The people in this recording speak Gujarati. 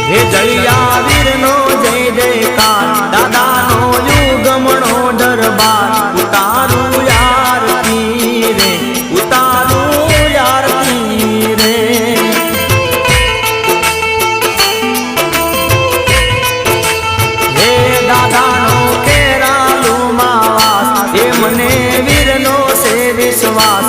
હે જળિયા વીરનો જય જયકાર, દાદાનો યુગમણો દરબાર, ઉતારું આરતી રે, ઉતારું આરતી રે. હે દાદાનો કેરાલું માવાસ, એ મને વીરનો છે વિશ્વાસ.